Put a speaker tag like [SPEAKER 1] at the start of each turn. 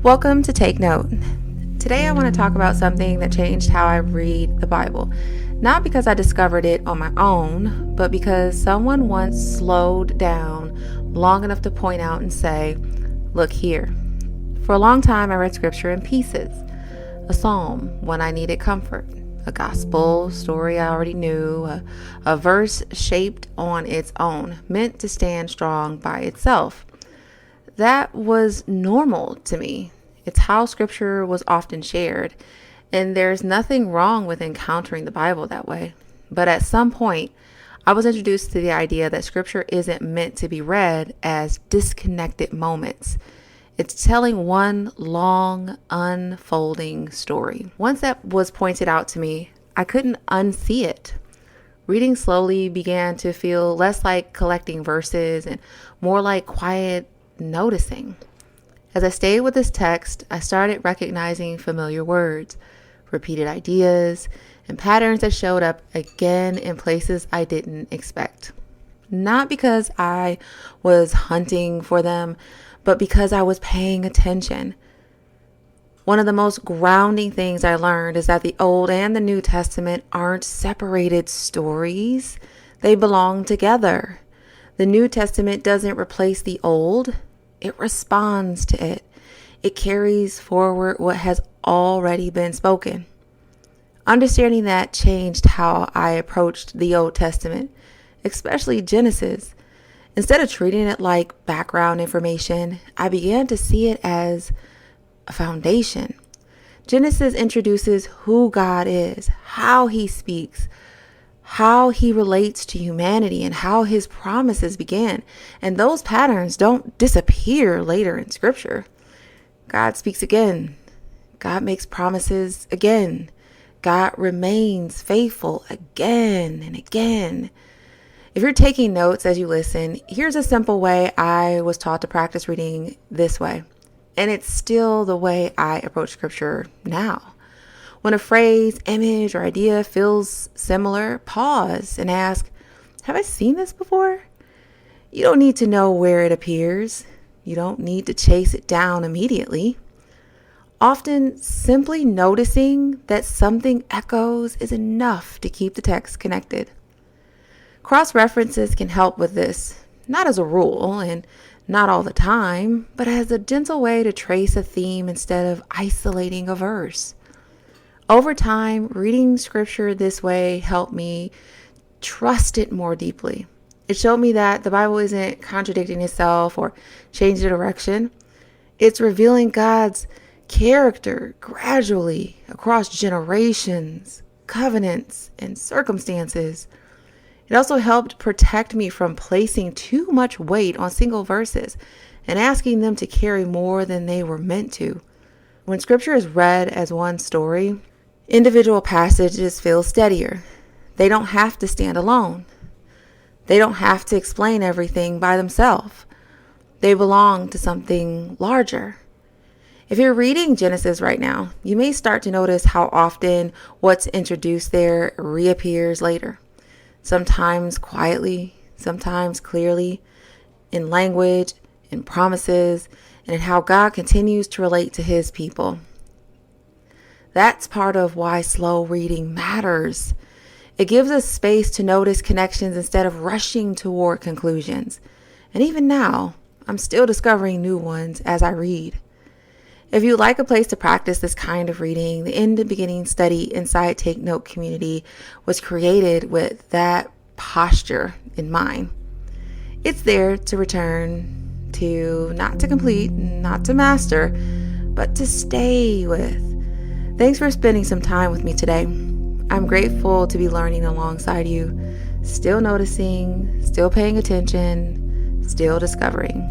[SPEAKER 1] Welcome to Take Note. Today I want to talk about something that changed how I read the Bible. Not because I discovered it on my own, but because someone once slowed down long enough to point out and say, "Look here." For a long time I read scripture in pieces. A psalm when I needed comfort. A gospel story I already knew. A verse shaped on its own, meant to stand strong by itself. That was normal to me. It's how scripture was often shared, and there's nothing wrong with encountering the Bible that way. But at some point, I was introduced to the idea that scripture isn't meant to be read as disconnected moments. It's telling one long, unfolding story. Once that was pointed out to me, I couldn't unsee it. Reading slowly began to feel less like collecting verses and more like quiet noticing. As I stayed with this text, I started recognizing familiar words, repeated ideas, and patterns that showed up again in places I didn't expect. Not because I was hunting for them, but because I was paying attention. One of the most grounding things I learned is that the Old and the New Testament aren't separated stories. They belong together. The New Testament doesn't replace the Old. It responds to it. It carries forward what has already been spoken. Understanding that changed how I approached the Old Testament, especially Genesis. Instead of treating it like background information, I began to see it as a foundation. Genesis introduces who God is, how he speaks, how he relates to humanity, and how his promises began. And those patterns don't disappear later in scripture. God speaks again. God makes promises again. God remains faithful again and again. If you're taking notes as you listen, here's a simple way I was taught to practice reading this way. And it's still the way I approach scripture now. When a phrase, image, or idea feels similar, pause and ask, have I seen this before? You don't need to know where it appears. You don't need to chase it down immediately. Often, simply noticing that something echoes is enough to keep the text connected. Cross-references can help with this, not as a rule and not all the time, but as a gentle way to trace a theme instead of isolating a verse. Over time, reading scripture this way helped me trust it more deeply. It showed me that the Bible isn't contradicting itself or changing direction. It's revealing God's character gradually across generations, covenants, and circumstances. It also helped protect me from placing too much weight on single verses and asking them to carry more than they were meant to. When scripture is read as one story, individual passages feel steadier. They don't have to stand alone. They don't have to explain everything by themselves. They belong to something larger. If you're reading Genesis right now, you may start to notice how often what's introduced there reappears later. Sometimes quietly, sometimes clearly, in language, in promises, and in how God continues to relate to his people. That's part of why slow reading matters. It gives us space to notice connections instead of rushing toward conclusions. And even now, I'm still discovering new ones as I read. If you'd like a place to practice this kind of reading, the In the Beginning study inside Take Note community was created with that posture in mind. It's there to return to, not to complete, not to master, but to stay with. Thanks for spending some time with me today. I'm grateful to be learning alongside you, still noticing, still paying attention, still discovering.